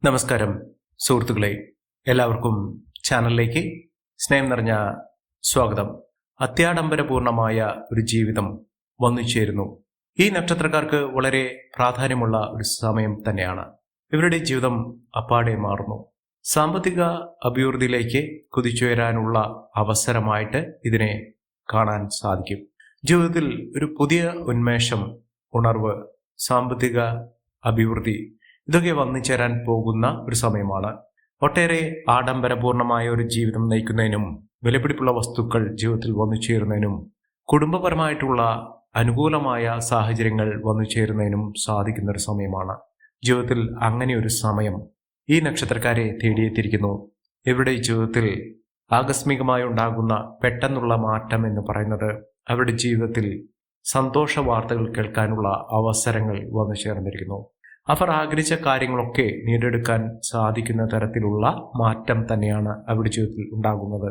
നമസ്കാരം സുഹൃത്തുക്കളെ, എല്ലാവർക്കും ചാനലിലേക്ക് സ്നേഹം നിറഞ്ഞ സ്വാഗതം. അത്യാഡംബരപൂർണമായ ഒരു ജീവിതം വന്നു ചേരുന്നു. ഈ നക്ഷത്രക്കാർക്ക് വളരെ പ്രാധാന്യമുള്ള ഒരു സമയം തന്നെയാണ്. ഇവരുടെ ജീവിതം അപ്പാടെ മാറുന്നു. സാമ്പത്തിക അഭിവൃദ്ധിയിലേക്ക് കുതിച്ചുയരാനുള്ള അവസരമായിട്ട് ഇതിനെ കാണാൻ സാധിക്കും. ജീവിതത്തിൽ ഒരു പുതിയ ഉന്മേഷം, ഉണർവ്, സാമ്പത്തിക അഭിവൃദ്ധി ഇതൊക്കെ വന്നു ചേരാൻ പോകുന്ന ഒരു സമയമാണ്. ഒട്ടേറെ ആഡംബരപൂർണമായ ഒരു ജീവിതം നയിക്കുന്നതിനും വിലപിടിപ്പുള്ള വസ്തുക്കൾ ജീവിതത്തിൽ വന്നു ചേരുന്നതിനും കുടുംബപരമായിട്ടുള്ള അനുകൂലമായ സാഹചര്യങ്ങൾ വന്നു ചേരുന്നതിനും സാധിക്കുന്ന ഒരു സമയമാണ്. ജീവിതത്തിൽ അങ്ങനെ ഒരു സമയം ഈ നക്ഷത്രക്കാരെ തേടിയെത്തിയിരിക്കുന്നു. ഇവരുടെ ജീവിതത്തിൽ ആകസ്മികമായി ഉണ്ടാകുന്ന പെട്ടെന്നുള്ള മാറ്റം എന്ന് പറയുന്നത് അവരുടെ ജീവിതത്തിൽ സന്തോഷ വാർത്തകൾ കേൾക്കാനുള്ള അവസരങ്ങൾ വന്നു ചേർന്നിരിക്കുന്നു. അവർ ആഗ്രഹിച്ച കാര്യങ്ങളൊക്കെ നേടിയെടുക്കാൻ സാധിക്കുന്ന തരത്തിലുള്ള മാറ്റം തന്നെയാണ് അവരുടെ ജീവിതത്തിൽ ഉണ്ടാകുന്നത്.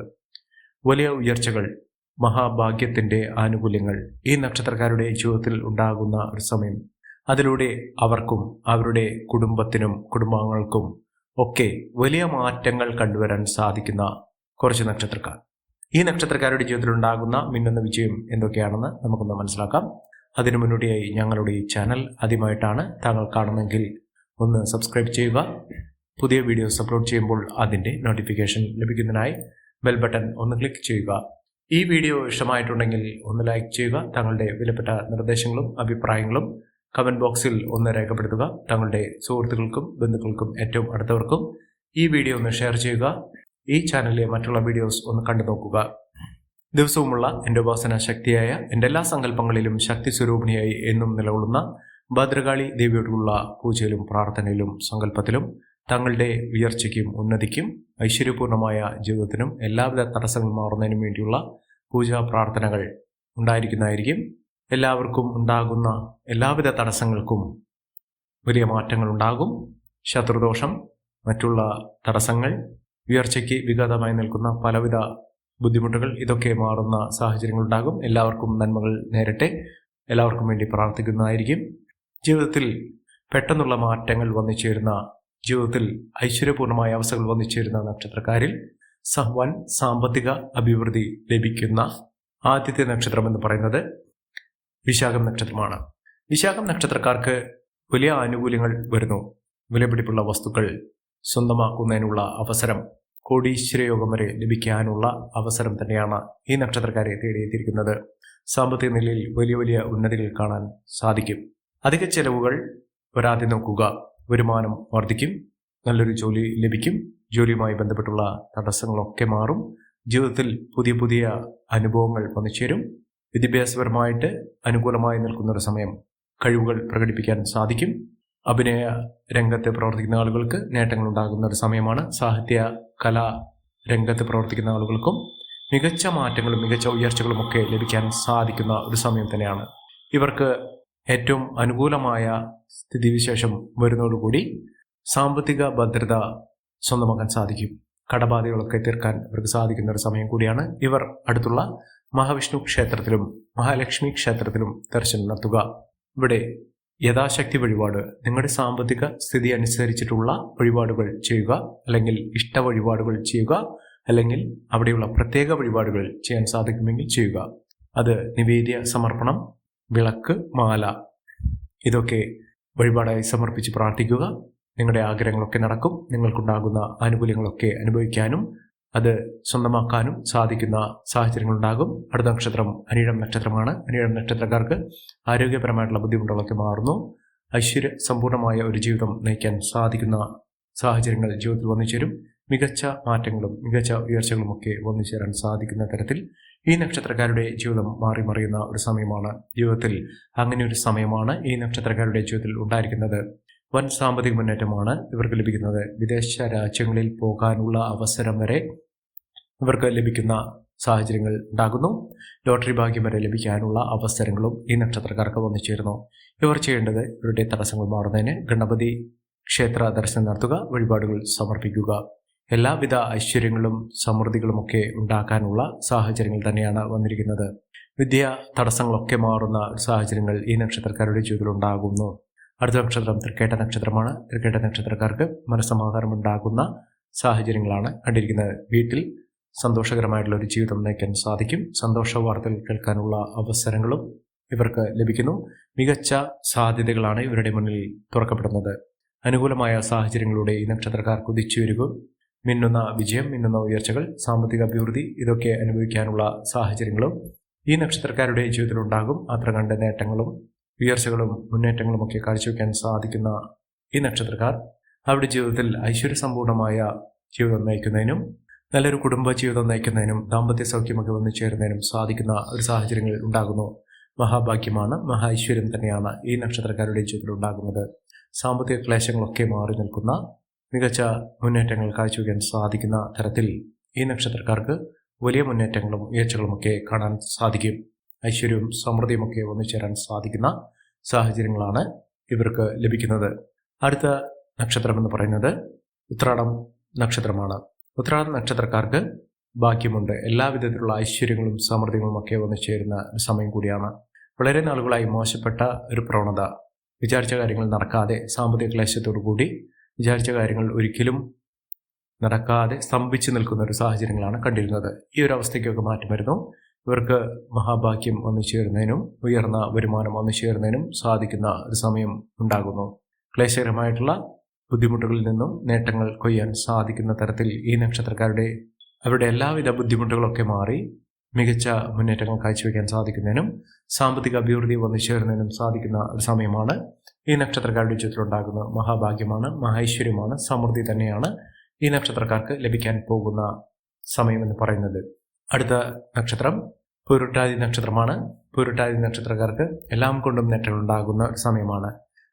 വലിയ ഉയർച്ചകൾ, മഹാഭാഗ്യത്തിൻ്റെ ആനുകൂല്യങ്ങൾ ഈ നക്ഷത്രക്കാരുടെ ജീവിതത്തിൽ ഉണ്ടാകുന്ന ഒരു സമയം. അതിലൂടെ അവർക്കും അവരുടെ കുടുംബത്തിനും കുടുംബാംഗങ്ങൾക്കും ഒക്കെ വലിയ മാറ്റങ്ങൾ കണ്ടുവരാൻ സാധിക്കുന്ന കുറച്ച് നക്ഷത്രക്കാർ. ഈ നക്ഷത്രക്കാരുടെ ജീവിതത്തിൽ ഉണ്ടാകുന്ന മിന്നുന്ന വിജയം എന്തൊക്കെയാണെന്ന് നമുക്കൊന്ന് മനസ്സിലാക്കാം. അതിനു മുന്നോടിയായി ഞങ്ങളുടെ ഈ ചാനൽ ആദ്യമായിട്ടാണ് താങ്കൾ കാണുന്നതെങ്കിൽ ഒന്ന് സബ്സ്ക്രൈബ് ചെയ്യുക. പുതിയ വീഡിയോസ് അപ്ലോഡ് ചെയ്യുമ്പോൾ അതിൻ്റെ നോട്ടിഫിക്കേഷൻ ലഭിക്കുന്നതിനായി ബെൽ ബട്ടൺ ഒന്ന് ക്ലിക്ക് ചെയ്യുക. ഈ വീഡിയോ ഇഷ്ടമായിട്ടുണ്ടെങ്കിൽ ഒന്ന് ലൈക്ക് ചെയ്യുക. താങ്കളുടെ വിലപ്പെട്ട നിർദ്ദേശങ്ങളും അഭിപ്രായങ്ങളും കമൻറ്റ് ബോക്സിൽ ഒന്ന് രേഖപ്പെടുത്തുക. താങ്കളുടെ സുഹൃത്തുക്കൾക്കും ബന്ധുക്കൾക്കും ഏറ്റവും അടുത്തവർക്കും ഈ വീഡിയോ ഒന്ന് ഷെയർ ചെയ്യുക. ഈ ചാനലിലെ മറ്റുള്ള വീഡിയോസ് ഒന്ന് കണ്ടു നോക്കുക. ദിവസവുമുള്ള എൻ്റെ ഉപാസന ശക്തിയായ എൻ്റെ എല്ലാ സങ്കല്പങ്ങളിലും ശക്തി സ്വരൂപിണിയായി എന്നും നിലകൊള്ളുന്ന ഭദ്രകാളി ദേവിയോടുള്ള പൂജയിലും പ്രാർത്ഥനയിലും സങ്കല്പത്തിലും തങ്ങളുടെ ഉയർച്ചയ്ക്കും ഉന്നതിക്കും ഐശ്വര്യപൂർണമായ ജീവിതത്തിനും എല്ലാവിധ തടസ്സങ്ങൾ മാറുന്നതിനും വേണ്ടിയുള്ള പൂജാ പ്രാർത്ഥനകൾ ഉണ്ടായിരിക്കുന്നതായിരിക്കും. എല്ലാവർക്കും ഉണ്ടാകുന്ന എല്ലാവിധ തടസ്സങ്ങൾക്കും വലിയ മാറ്റങ്ങൾ ഉണ്ടാകും. ശത്രുദോഷം, മറ്റുള്ള തടസ്സങ്ങൾ, ഉയർച്ചയ്ക്ക് വിഘാതമായി നിൽക്കുന്ന പലവിധ ബുദ്ധിമുട്ടുകൾ ഇതൊക്കെ മാറുന്ന സാഹചര്യങ്ങളുണ്ടാകും. എല്ലാവർക്കും നന്മകൾ നേരട്ടെ. എല്ലാവർക്കും വേണ്ടി പ്രാർത്ഥിക്കുന്നതായിരിക്കും. ജീവിതത്തിൽ പെട്ടെന്നുള്ള മാറ്റങ്ങൾ വന്നു ചേരുന്ന, ജീവിതത്തിൽ ഐശ്വര്യപൂർണമായ അവസ്ഥകൾ വന്നു ചേരുന്ന നക്ഷത്രക്കാരിൽ വൻ സാമ്പത്തിക അഭിവൃദ്ധി ലഭിക്കുന്ന ആദ്യത്തെ നക്ഷത്രം എന്ന് പറയുന്നത് വിശാഖം നക്ഷത്രമാണ്. വിശാഖം നക്ഷത്രക്കാർക്ക് വലിയ ആനുകൂല്യങ്ങൾ വരുന്നു. വിലപിടിപ്പുള്ള വസ്തുക്കൾ സ്വന്തമാക്കുന്നതിനുള്ള അവസരം, കോടീശ്വരയോഗം വരെ ലഭിക്കാനുള്ള അവസരം തന്നെയാണ് ഈ നക്ഷത്രക്കാരെ തേടിയെത്തിയിരിക്കുന്നത്. സാമ്പത്തിക നിലയിൽ വലിയ വലിയ ഉന്നതികൾ കാണാൻ സാധിക്കും. അധിക ചെലവുകൾ വരാതെ നോക്കുക. വരുമാനം വർദ്ധിക്കും. നല്ലൊരു ജോലി ലഭിക്കും. ജോലിയുമായി ബന്ധപ്പെട്ടുള്ള തടസ്സങ്ങളൊക്കെ മാറും. ജീവിതത്തിൽ പുതിയ പുതിയ അനുഭവങ്ങൾ വന്നു ചേരും. വിദ്യാഭ്യാസപരമായിട്ട് അനുകൂലമായി നിൽക്കുന്നൊരു സമയം. കഴിവുകൾ പ്രകടിപ്പിക്കാൻ സാധിക്കും. അഭിനയ രംഗത്ത് പ്രവർത്തിക്കുന്ന ആളുകൾക്ക് നേട്ടങ്ങൾ ഉണ്ടാകുന്ന ഒരു സമയമാണ്. സാഹിത്യ കലാ രംഗത്ത് പ്രവർത്തിക്കുന്ന ആളുകൾക്കും മികച്ച മാറ്റങ്ങളും മികച്ച ഉയർച്ചകളും ഒക്കെ ലഭിക്കാൻ സാധിക്കുന്ന ഒരു സമയം തന്നെയാണ്. ഇവർക്ക് ഏറ്റവും അനുകൂലമായ സ്ഥിതിവിശേഷം വരുന്നതോടുകൂടി സാമ്പത്തിക ഭദ്രത സ്വന്തമാക്കാൻ സാധിക്കും. കടബാധകളൊക്കെ തീർക്കാൻ ഇവർക്ക് സാധിക്കുന്ന ഒരു സമയം കൂടിയാണ്. ഇവർ അടുത്തുള്ള മഹാവിഷ്ണു ക്ഷേത്രത്തിലും മഹാലക്ഷ്മി ക്ഷേത്രത്തിലും ദർശനം നടത്തുക. ഇവിടെ യഥാശക്തി വഴിപാട്, നിങ്ങളുടെ സാമ്പത്തിക സ്ഥിതി അനുസരിച്ചിട്ടുള്ള വഴിപാടുകൾ ചെയ്യുക, അല്ലെങ്കിൽ ഇഷ്ട വഴിപാടുകൾ ചെയ്യുക, അല്ലെങ്കിൽ അവിടെയുള്ള പ്രത്യേക വഴിപാടുകൾ ചെയ്യാൻ സാധിക്കുമെങ്കിൽ ചെയ്യുക. അത് നിവേദ്യ സമർപ്പണം, വിളക്ക്, മാല ഇതൊക്കെ വഴിപാടായി സമർപ്പിച്ച് പ്രാർത്ഥിക്കുക. നിങ്ങളുടെ ആഗ്രഹങ്ങളൊക്കെ നടക്കും. നിങ്ങൾക്കുണ്ടാകുന്ന ആനുകൂല്യങ്ങളൊക്കെ അനുഭവിക്കാനും അത് സ്വന്തമാക്കാനും സാധിക്കുന്ന സാഹചര്യങ്ങളുണ്ടാകും. അടുത്ത നക്ഷത്രം അനിഴം നക്ഷത്രമാണ്. അനിഴം നക്ഷത്രക്കാർക്ക് ആരോഗ്യപരമായിട്ടുള്ള ബുദ്ധിമുട്ടുകളൊക്കെ മാറുന്നു. ഐശ്വര്യ സമ്പൂർണമായ ഒരു ജീവിതം നയിക്കാൻ സാധിക്കുന്ന സാഹചര്യങ്ങൾ ജീവിതത്തിൽ വന്നു ചേരും. മികച്ച മാറ്റങ്ങളും മികച്ച ഉയർച്ചകളും ഒക്കെ വന്നു ചേരാൻ സാധിക്കുന്ന തരത്തിൽ ഈ നക്ഷത്രക്കാരുടെ ജീവിതം മാറി മറിയുന്ന ഒരു സമയമാണ്. ജീവിതത്തിൽ അങ്ങനെ ഒരു സമയമാണ് ഈ നക്ഷത്രക്കാരുടെ ജീവിതത്തിൽ ഉണ്ടായിരിക്കുന്നത്. വൻ സാമ്പത്തിക മുന്നേറ്റമാണ് ഇവർക്ക് ലഭിക്കുന്നത്. വിദേശ രാജ്യങ്ങളിൽ പോകാനുള്ള അവസരം വരെ ഇവർക്ക് ലഭിക്കുന്ന സാഹചര്യങ്ങൾ ഉണ്ടാകുന്നു. ലോട്ടറി ഭാഗ്യം വരെ ലഭിക്കാനുള്ള അവസരങ്ങളും ഈ നക്ഷത്രക്കാർക്ക് വന്നു ചേരുന്നു. ഇവർ ചെയ്യേണ്ടത് ഇവരുടെ തടസ്സങ്ങൾ മാറുന്നതിന് ഗണപതി ക്ഷേത്ര ദർശനം നടത്തുക, വഴിപാടുകൾ സമർപ്പിക്കുക. എല്ലാവിധ ഐശ്വര്യങ്ങളും സമൃദ്ധികളുമൊക്കെ ഉണ്ടാക്കാനുള്ള സാഹചര്യങ്ങൾ തന്നെയാണ് വന്നിരിക്കുന്നത്. വിദ്യാ തടസ്സങ്ങളൊക്കെ മാറുന്ന സാഹചര്യങ്ങൾ ഈ നക്ഷത്രക്കാരുടെ ജീവിതത്തിൽ ഉണ്ടാകുന്നു. അടുത്ത നക്ഷത്രം തൃക്കേട്ട നക്ഷത്രമാണ്. തൃക്കേട്ട നക്ഷത്രക്കാർക്ക് മനസ്സമാധാനമുണ്ടാകുന്ന സാഹചര്യങ്ങളാണ് കണ്ടിരിക്കുന്നത്. വീട്ടിൽ സന്തോഷകരമായിട്ടുള്ള ഒരു ജീവിതം നയിക്കാൻ സാധിക്കും. സന്തോഷ വാർത്തകൾ കേൾക്കാനുള്ള അവസരങ്ങളും ഇവർക്ക് ലഭിക്കുന്നു. മികച്ച സാധ്യതകളാണ് ഇവരുടെ മുന്നിൽ തുറക്കപ്പെടുന്നത്. അനുകൂലമായ സാഹചര്യങ്ങളിലൂടെ ഈ നക്ഷത്രക്കാർ കുതിച്ചുയരുകയും മിന്നുന്ന വിജയം, മിന്നുന്ന ഉയർച്ചകൾ, സാമ്പത്തിക അഭിവൃദ്ധി ഇതൊക്കെ അനുഭവിക്കാനുള്ള സാഹചര്യങ്ങളും ഈ നക്ഷത്രക്കാരുടെ ജീവിതത്തിലുണ്ടാകും. അത്ര കണ്ട നേട്ടങ്ങളും ഉയർച്ചകളും മുന്നേറ്റങ്ങളും ഒക്കെ കാഴ്ചവെക്കാൻ സാധിക്കുന്ന ഈ നക്ഷത്രക്കാർ അവരുടെ ജീവിതത്തിൽ ഐശ്വര്യസമ്പൂർണമായ ജീവിതം നയിക്കുന്നതിനും നല്ലൊരു കുടുംബ ജീവിതം നയിക്കുന്നതിനും ദാമ്പത്യ സൗഖ്യമൊക്കെ വന്നു ചേരുന്നതിനും സാധിക്കുന്ന ഒരു സാഹചര്യങ്ങൾ ഉണ്ടാകുന്നു. മഹാഭാഗ്യമാണ്, മഹാ ഐശ്വര്യം തന്നെയാണ് ഈ നക്ഷത്രക്കാരുടെ ജീവിതത്തിൽ ഉണ്ടാകുന്നത്. സാമ്പത്തിക ക്ലേശങ്ങളൊക്കെ മാറി നിൽക്കുന്ന മികച്ച മുന്നേറ്റങ്ങൾ കാഴ്ചവെക്കാൻ സാധിക്കുന്ന തരത്തിൽ ഈ നക്ഷത്രക്കാർക്ക് വലിയ മുന്നേറ്റങ്ങളും ഉയർച്ചകളുമൊക്കെ കാണാൻ സാധിക്കും. ഐശ്വര്യവും സമൃദ്ധിയുമൊക്കെ വന്നു ചേരാൻ സാധിക്കുന്ന സാഹചര്യങ്ങളാണ് ഇവർക്ക് ലഭിക്കുന്നത്. അടുത്ത നക്ഷത്രം എന്ന് പറയുന്നത് ഉത്രാടം നക്ഷത്രമാണ്. ഉത്രാടം നക്ഷത്രക്കാർക്ക് ഭാഗ്യമുണ്ട്. എല്ലാവിധത്തിലുള്ള ഐശ്വര്യങ്ങളും സമൃദ്ധികളും ഒക്കെ വന്നു ചേരുന്ന ഒരു സമയം കൂടിയാണ്. വളരെ നാളുകളായി മോശപ്പെട്ട ഒരു പ്രവണത, വിചാരിച്ച കാര്യങ്ങൾ നടക്കാതെ സാമ്പത്തിക ക്ലേശത്തോടു കൂടി വിചാരിച്ച കാര്യങ്ങൾ ഒരിക്കലും നടക്കാതെ സ്തംഭിച്ചു നിൽക്കുന്ന ഒരു സാഹചര്യങ്ങളാണ് കണ്ടിരുന്നത്. ഈ ഒരു അവസ്ഥയ്ക്കൊക്കെ മാറ്റം വരുന്നു. ഇവർക്ക് മഹാഭാഗ്യം വന്നു ചേരുന്നതിനും ഉയർന്ന വരുമാനം വന്നു ചേരുന്നതിനും സാധിക്കുന്ന ഒരു സമയം ഉണ്ടാകുന്നു. ക്ലേശകരമായിട്ടുള്ള ബുദ്ധിമുട്ടുകളിൽ നിന്നും നേട്ടങ്ങൾ കൊയ്യാൻ സാധിക്കുന്ന തരത്തിൽ ഈ നക്ഷത്രക്കാരുടെ അവരുടെ എല്ലാവിധ ബുദ്ധിമുട്ടുകളൊക്കെ മാറി മികച്ച മുന്നേറ്റങ്ങൾ കാഴ്ചവെക്കാൻ സാധിക്കുന്നതിനും സാമ്പത്തിക അഭിവൃദ്ധി വന്നു ചേരുന്നതിനും സാധിക്കുന്ന ഒരു സമയമാണ് ഈ നക്ഷത്രക്കാരുടെ ജീവിതത്തിലുണ്ടാകുന്നത്. മഹാഭാഗ്യമാണ്, മഹൈശ്വര്യമാണ്, സമൃദ്ധി തന്നെയാണ് ഈ നക്ഷത്രക്കാർക്ക് ലഭിക്കാൻ പോകുന്ന സമയം എന്ന് പറയുന്നത്. അടുത്ത നക്ഷത്രം പൂരുരുട്ടാതി നക്ഷത്രമാണ്. പൂരുരുട്ടാതി നക്ഷത്രക്കാർക്ക് എല്ലാം കൊണ്ടും നേട്ടങ്ങൾ ഉണ്ടാകുന്ന ഒരു സമയമാണ്.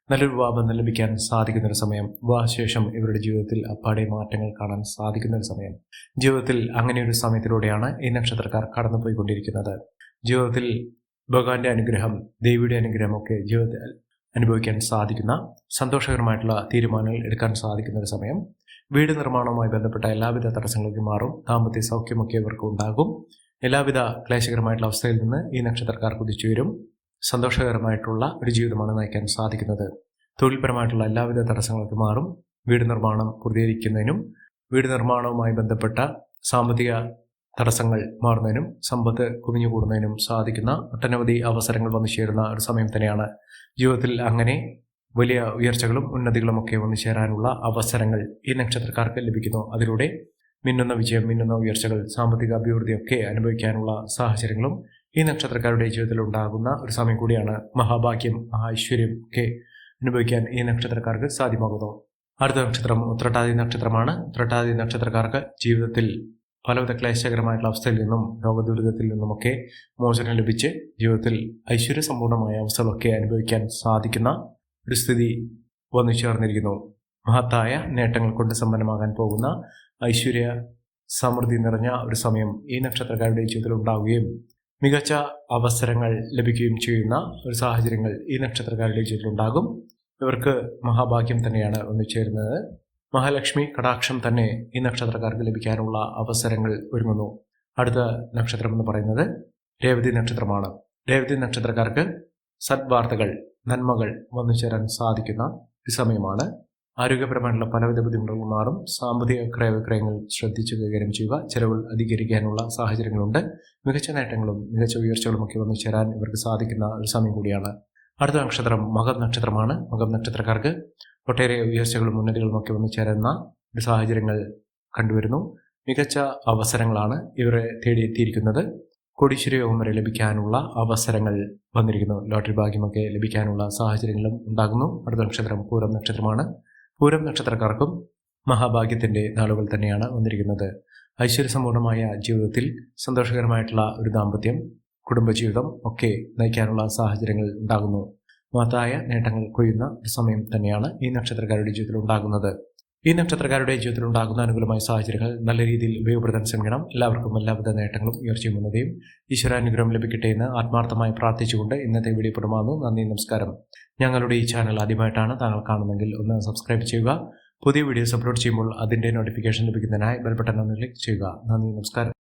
നല്ലൊരു വിവാഹബന്ധം ലഭിക്കാൻ സാധിക്കുന്ന ഒരു സമയം. വിവാഹശേഷം ഇവരുടെ ജീവിതത്തിൽ അപ്പാടെ മാറ്റങ്ങൾ കാണാൻ സാധിക്കുന്ന ഒരു സമയം. ജീവിതത്തിൽ അങ്ങനെ ഒരു സമയത്തിലൂടെയാണ് ഈ നക്ഷത്രക്കാർ കടന്നുപോയിക്കൊണ്ടിരിക്കുന്നത്. ജീവിതത്തിൽ ഭഗവാന്റെ അനുഗ്രഹം, ദേവിയുടെ അനുഗ്രഹമൊക്കെ ജീവിതത്തിൽ അനുഭവിക്കാൻ സാധിക്കുന്ന സന്തോഷകരമായിട്ടുള്ള തീരുമാനങ്ങൾ എടുക്കാൻ സാധിക്കുന്ന ഒരു സമയം. വീട് നിർമ്മാണവുമായി ബന്ധപ്പെട്ട എല്ലാവിധ തടസ്സങ്ങൾക്ക് മാറും. ദാമ്പത്യ സൗഖ്യമൊക്കെ ഇവർക്ക് ഉണ്ടാകും. എല്ലാവിധ ക്ലേശകരമായിട്ടുള്ള അവസ്ഥയിൽ നിന്ന് ഈ നക്ഷത്രക്കാർ കുതിച്ചുവരും. സന്തോഷകരമായിട്ടുള്ള ഒരു ജീവിതമാണ് നയിക്കാൻ സാധിക്കുന്നത്. തൊഴിൽപരമായിട്ടുള്ള എല്ലാവിധ തടസ്സങ്ങൾക്ക് മാറും. വീട് നിർമ്മാണം പൂർത്തീകരിക്കുന്നതിനും വീട് നിർമ്മാണവുമായി ബന്ധപ്പെട്ട സാമ്പത്തിക തടസ്സങ്ങൾ മാറുന്നതിനും സമ്പത്ത് കുമിഞ്ഞുകൂടുന്നതിനും സാധിക്കുന്ന ഒട്ടനവധി അവസരങ്ങൾ വന്നു ചേരുന്ന ഒരു സമയം തന്നെയാണ്. ജീവിതത്തിൽ അങ്ങനെ വലിയ ഉയർച്ചകളും ഉന്നതികളും ഒക്കെ വന്നു ചേരാനുള്ള അവസരങ്ങൾ ഈ നക്ഷത്രക്കാർക്ക് ലഭിക്കുന്നു. അതിലൂടെ മിന്നുന്ന വിജയം, മിന്നുന്ന ഉയർച്ചകൾ, സാമ്പത്തിക അഭിവൃദ്ധിയൊക്കെ അനുഭവിക്കാനുള്ള സാഹചര്യങ്ങളും ഈ നക്ഷത്രക്കാരുടെ ജീവിതത്തിൽ ഉണ്ടാകുന്ന ഒരു സമയം കൂടിയാണ്. മഹാഭാഗ്യം, ഐശ്വര്യം ഒക്കെ അനുഭവിക്കാൻ ഈ നക്ഷത്രക്കാർക്ക് സാധ്യമാകുന്നു. അടുത്ത നക്ഷത്രം ഉത്രട്ടാതി നക്ഷത്രമാണ്. ഉത്രട്ടാതി നക്ഷത്രക്കാർക്ക് ജീവിതത്തിൽ പലവിധ ക്ലേശകരമായിട്ടുള്ള അവസ്ഥയിൽ നിന്നും രോഗദുരിതത്തിൽ നിന്നുമൊക്കെ മോചനം ലഭിച്ച് ജീവിതത്തിൽ ഐശ്വര്യസമ്പൂർണമായ അവസ്ഥകളൊക്കെ അനുഭവിക്കാൻ സാധിക്കുന്ന ഒരു സ്ഥിതി വന്നു ചേർന്നിരിക്കുന്നു. മഹത്തായ നേട്ടങ്ങൾ കൊണ്ട് സമ്പന്നമാകാൻ പോകുന്ന ഐശ്വര്യ സമൃദ്ധി നിറഞ്ഞ ഒരു സമയം ഈ നക്ഷത്രക്കാരുടെ ജീവിതത്തിൽ ഉണ്ടാവുകയും മികച്ച അവസരങ്ങൾ ലഭിക്കുകയും ചെയ്യുന്ന ഒരു സാഹചര്യങ്ങൾ ഈ നക്ഷത്രക്കാരുടെ ജീവിതത്തിൽ ഉണ്ടാകും. ഇവർക്ക് മഹാഭാഗ്യം തന്നെയാണ് വന്നു ചേരുന്നത്. മഹാലക്ഷ്മി കടാക്ഷം തന്നെ ഈ നക്ഷത്രക്കാർക്ക് ലഭിക്കാനുള്ള അവസരങ്ങൾ ഒരുങ്ങുന്നു. അടുത്ത നക്ഷത്രം എന്ന് പറയുന്നത് രേവതി നക്ഷത്രമാണ്. രേവതി നക്ഷത്രക്കാർക്ക് സദ്വാർത്തകൾ, നന്മകൾ വന്നു ചേരാൻ സാധിക്കുന്ന ഒരു സമയമാണ്. ആരോഗ്യപരമായിട്ടുള്ള പലവിധ ബുദ്ധിമുട്ടുകൾ മാറും. സാമ്പത്തിക ക്രയവിക്രയങ്ങൾ ശ്രദ്ധിച്ച് കൈകാര്യം ചെയ്യുക. ചെലവുകൾ അധികരിക്കാനുള്ള സാഹചര്യങ്ങളുണ്ട്. മികച്ച നേട്ടങ്ങളും മികച്ച ഉയർച്ചകളും ഒക്കെ വന്നു ചേരാൻ ഇവർക്ക് സാധിക്കുന്ന ഒരു സമയം കൂടിയാണ്. അടുത്ത നക്ഷത്രം മകം നക്ഷത്രമാണ്. മകം നക്ഷത്രക്കാർക്ക് ഒട്ടേറെ ഉയർച്ചകളും ഉന്നതികളും ഒക്കെ വന്നു ചേരുന്ന ഒരു സാഹചര്യങ്ങൾ കണ്ടുവരുന്നു. മികച്ച അവസരങ്ങളാണ് ഇവരെ തേടിയെത്തിയിരിക്കുന്നത്. കോടീശ്വര യോഗം വരെ ലഭിക്കാനുള്ള അവസരങ്ങൾ വന്നിരിക്കുന്നു. ലോട്ടറി ഭാഗ്യമൊക്കെ ലഭിക്കാനുള്ള സാഹചര്യങ്ങളും ഉണ്ടാകുന്നു. അടുത്ത നക്ഷത്രം പൂരം നക്ഷത്രമാണ്. പൂരം നക്ഷത്രക്കാർക്കും മഹാഭാഗ്യത്തിൻ്റെ നാളുകൾ തന്നെയാണ് വന്നിരിക്കുന്നത്. ഐശ്വര്യസമ്പൂർണമായ ജീവിതത്തിൽ സന്തോഷകരമായിട്ടുള്ള ഒരു ദാമ്പത്യം, കുടുംബജീവിതം ഒക്കെ നയിക്കാനുള്ള സാഹചര്യങ്ങൾ ഉണ്ടാകുന്നു. മഹത്തായ നേട്ടങ്ങൾ കൊയ്യുന്ന ഒരു സമയം തന്നെയാണ് ഈ നക്ഷത്രക്കാരുടെ ജീവിതത്തിൽ ഉണ്ടാകുന്നത്. ഈ നക്ഷത്രക്കാരുടെ ജീവിതത്തിൽ ഉണ്ടാകുന്ന അനുകൂലമായ സാഹചര്യങ്ങൾ നല്ല രീതിയിൽ ഉപയോഗപ്പെടുത്താൻ ശ്രമിക്കണം. എല്ലാവർക്കും എല്ലാവിധ നേട്ടങ്ങളും ഉയർച്ചയും ഉന്നതിയും ഈശ്വരാനുഗ്രഹം ലഭിക്കട്ടെ എന്ന് ആത്മാർത്ഥമായി പ്രാർത്ഥിച്ചുകൊണ്ട് ഇന്നത്തെ വീഡിയോ പുറമാകുന്നു. നന്ദി, നമസ്കാരം. ഞങ്ങളുടെ ഈ ചാനൽ ആദ്യമായിട്ടാണ് താങ്കൾ കാണുന്നതെങ്കിൽ ഒന്ന് സബ്സ്ക്രൈബ് ചെയ്യുക. പുതിയ വീഡിയോസ് അപ്ലോഡ് ചെയ്യുമ്പോൾ അതിൻ്റെ നോട്ടിഫിക്കേഷൻ ലഭിക്കുന്നതിനായി ബെൽ ബട്ടൺ ഒന്ന് ക്ലിക്ക് ചെയ്യുക. നന്ദി, നമസ്കാരം.